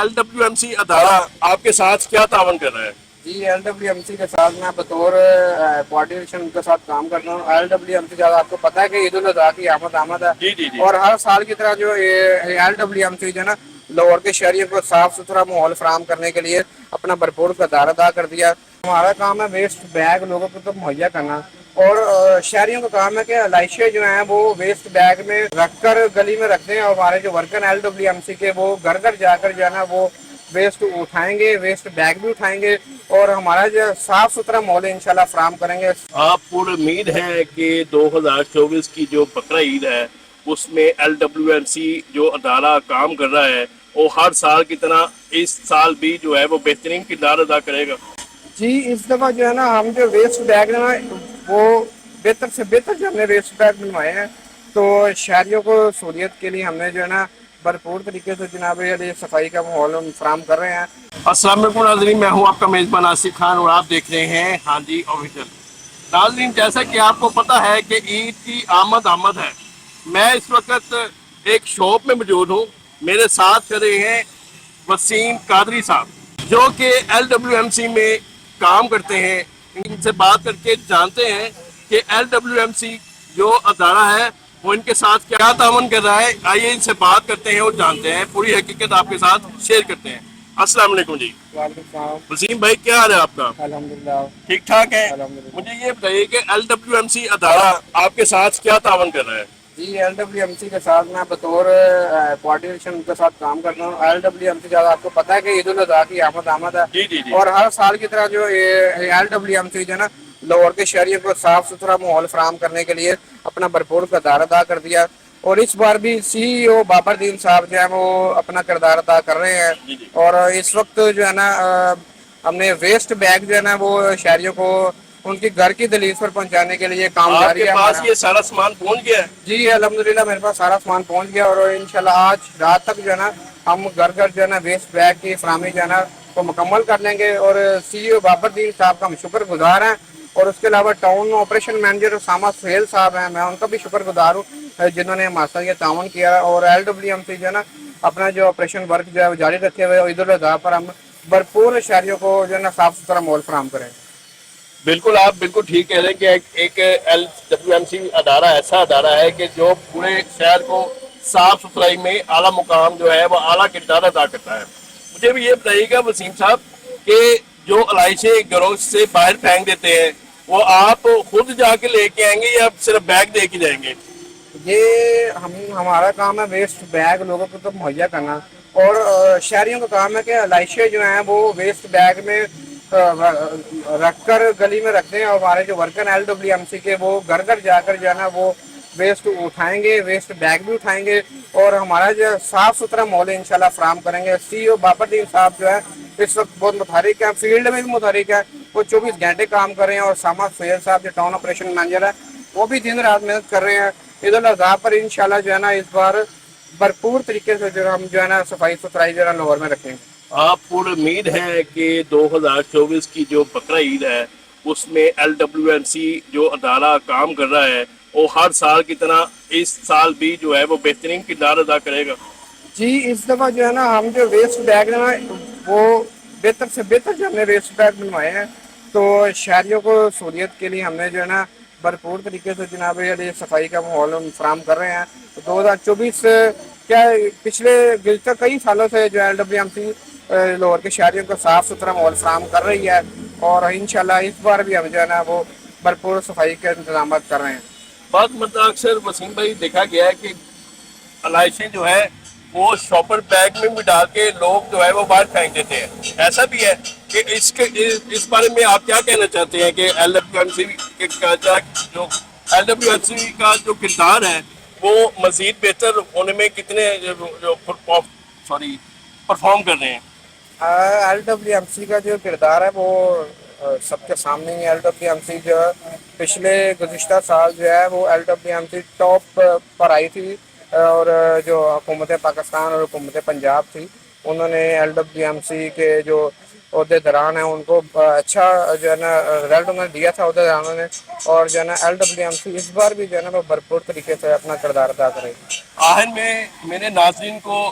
LWMC ادارہ آپ کے ساتھ کیا تعاون کر رہا ہے؟ جی LWMC کے ساتھ میں بطور کوآرڈینیشن کے ساتھ کام کرتا ہوں۔ LWMC کا آپ کو پتا ہے کہ عید الاضحیٰ کی آمد ہے، جی جی جی اور ہر سال کی طرح جو LWMC جو ہے نا لاہور کے شہریوں کو صاف ستھرا ماحول فراہم کرنے کے لیے اپنا بھرپور کردار ادا کر دیا۔ ہمارا کام ہے ویسٹ بیگ لوگوں کو تو مہیا کرنا، اور شہریوں کا کام ہے کہ علائشیں جو ہیں وہ ویسٹ بیگ میں رکھ کر گلی میں رکھتے ہیں، اور ہمارے جو ورکر LWMC کے وہ گھر گھر جا کر جو ہے نا وہ ویسٹ اٹھائیں گے، ویسٹ بیگ بھی اٹھائیں گے، اور ہمارا جو صاف ستھرا ماحول انشاءاللہ فراہم کریں گے۔ آپ پر امید ہے کہ 2024 کی جو بقرہ عید ہے اس میں LWMC جو ادارہ کام کر رہا ہے وہ ہر سال کی طرح اس سال بھی جو ہے وہ بہترین کردار ادا کرے گا؟ جی اس دفعہ جو ہے نا ہم جو ویسٹ بیگ نا وہ بہتر سے بہتر جو ہم نے ویسٹ بیگ بنوائے ہیں، تو شہریوں کو سہولیت کے لیے ہم نے جو ہے نا بھرپور طریقے سے جناب علی صفائی کا ماحول ہم فراہم کر رہے ہیں۔ السلام علیکم ناظرین، میں ہوں آپ کا میزبان آصف خان اور آپ دیکھ رہے ہیں ہاں جی آفیشل۔ ناظرین جیسا کہ آپ کو پتہ ہے کہ عید کی آمد ہے، میں اس وقت ایک شاپ میں موجود ہوں، میرے ساتھ کھڑے ہیں وسیم قادری صاحب جو کہ LWMC میں کام کرتے ہیں۔ ان سے بات کر کے جانتے ہیں کہ LWMC جو ادارہ ہے وہ ان کے ساتھ کیا تعاون کر رہا ہے۔ آئیے ان سے بات کرتے ہیں اور جانتے ہیں، پوری حقیقت آپ کے ساتھ شیئر کرتے ہیں۔ السلام علیکم جی۔ وعلیکم السلام۔ وسیم بھائی کیا حال ہے آپ کا؟ الحمدللہ ٹھیک ٹھاک ہے؟ الحمدللہ۔ مجھے یہ بتائیے کہ LWMC ادارہ آپ کے ساتھ کیا تعاون کر رہا ہے؟ جی LWMC کے ساتھ میں بطور کوآرڈینیشن کے ساتھ کام کرتا ہوں۔ LWMC کا آپ کو پتا ہے کہ عید الاضحیٰ کی آمد ہے، جی جی جی اور ہر سال کی طرح جو LWMC جو ہے نا لاہور کے شہریوں کو صاف ستھرا ماحول فراہم کرنے کے لیے اپنا بھرپور کردار ادا کر دیا، اور اس بار بھی CEO بابر الدین صاحب جو ہے وہ اپنا کردار ادا کر رہے ہیں۔ جی جی۔ اور اس وقت جو ہے نا ہم نے ویسٹ بیگ جو ہے نا وہ شہریوں کو ان کی گھر کی دہلیز پر پہنچانے کے لیے کام آپ جاری کے ہے پاس ہمارا۔ یہ سارا سامان پہنچ گیا ہے؟ جی الحمدللہ میرے پاس سارا سامان پہنچ گیا، اور انشاءاللہ آج رات تک جو ہے نا ہم گھر گھر جو ہے نا ویسٹ بیگ کی فراہمی جو ہے نا وہ مکمل کر لیں گے، اور CEO بابر الدین صاحب کا ہم شکر گزار ہیں، اور اس کے علاوہ town operation manager Osama Sohail صاحب ہیں، میں ان کا بھی شکر گزار ہوں جنہوں نے ہمارے ساتھ یہ تعاون کیا، اور LWMC جو ہے نا اپنا جو آپریشن ورک جو ہے وہ جاری رکھے ہوئے، عید الاضحیٰ پر ہم بھرپور شہریوں کو جو ہے نا صاف ستھرا ماحول فراہم کریں۔ بالکل، آپ بالکل ٹھیک کہہ رہے ہیں کہ ایک LWMC ادارہ ایسا ادارہ ہے کہ جو پورے شہر کو صاف ستھرائی میں اعلیٰ مقام جو ہے وہ اعلیٰ کردار ادا کرتا ہے۔ مجھے بھی یہ بتائیے گا وسیم صاحب کہ جو علائشیں گھروں سے باہر پھینک دیتے ہیں وہ آپ خود جا کے لے کے آئیں گے یا صرف بیگ دے کے جائیں گے؟ یہ ہمارا کام ہے ویسٹ بیگ لوگوں کو تو مہیا کرنا، اور شہریوں کا کام ہے کہ علائشیں جو ہیں وہ ویسٹ بیگ میں رکھ کر گلی میں رکھتے ہیں، اور ہمارے جو ورکر LWMC کے وہ گھر گھر جا کر جو ہے نا وہ ویسٹ اٹھائیں گے، ویسٹ بیگ بھی اٹھائیں گے، اور ہمارا جو صاف ستھرا ماحول انشاءاللہ فراہم کریں گے۔ CEO بابر الدین صاحب جو ہے اس وقت بہت متحرک ہیں، فیلڈ میں بھی متحرک ہے، وہ 24 گھنٹے کام کر رہے ہیں، اور اسامہ سہیل صاحب جو ٹاؤن آپریشن مینیجر ہے وہ بھی دن رات محنت کر رہے ہیں۔ عید الاضحیٰ پر انشاءاللہ جو ہے نا اس بار بھرپور طریقے سے جو ہم جو ہے نا صفائی ستھرائی جو ہے لاہور میں رکھیں گے۔ آپ پر امید ہے کہ 2024 کی جو بقرہ عید ہے اس میں LWMC جو ادارہ کام کر رہا ہے وہ ہر سال کی طرح اس سال بھی جو ہے وہ بہترین کردار ادا کرے گا؟ جی اس دفعہ جو ہے نا ہم جو ویسٹ بیگ نا وہ بہتر سے بہتر جو ہم نے ویسٹ بیگ بنوائے ہیں، تو شہریوں کو سہولیت کے لیے ہم نے جو ہے نا بھرپور طریقے سے جناب علی صفائی کا ماحول ہم فراہم کر رہے ہیں۔ 2024 کیا پچھلے گزشتہ کئی سالوں سے جو LWMC لاہور کے شہریوں کو صاف ستھرا ماحول فراہم کر رہی ہے، اور انشاءاللہ اس بار بھی ہم جو ہے نا وہ بھرپور صفائی کے انتظامات کر رہے ہیں۔ بات مطلب اکثر وسیم بھائی دیکھا گیا ہے کہ علائشیں جو ہے وہ شاپر بیگ میں بھی ڈال کے لوگ جو ہے وہ باہر پھینک دیتے ہیں، ایسا بھی ہے کہ اس بارے میں آپ کیا کہنا چاہتے ہیں کہ LWMC کا جو کردار ہے وہ مزید بہتر ہونے میں کتنے پرفارم کر رہے ہیں؟ LWMC کا جو کردار ہے وہ سب کے سامنے ہی۔ LWMC جو پچھلے گزشتہ سال جو ہے وہ LWMC ٹاپ پر آئی تھی، اور جو حکومت پاکستان اور حکومت پنجاب تھی انہوں نے LWMC کے جو عہدیداران ہیں ان کو اچھا جو ہے نا رزلٹ انہوں نے دیا تھا عہدیداروں نے، اور جو ہے نا LWMC اس بار بھی جو ہے نا وہ بھرپور طریقے سے اپنا کردار ادا کرے گی۔ آخر میں میرے ناظرین کو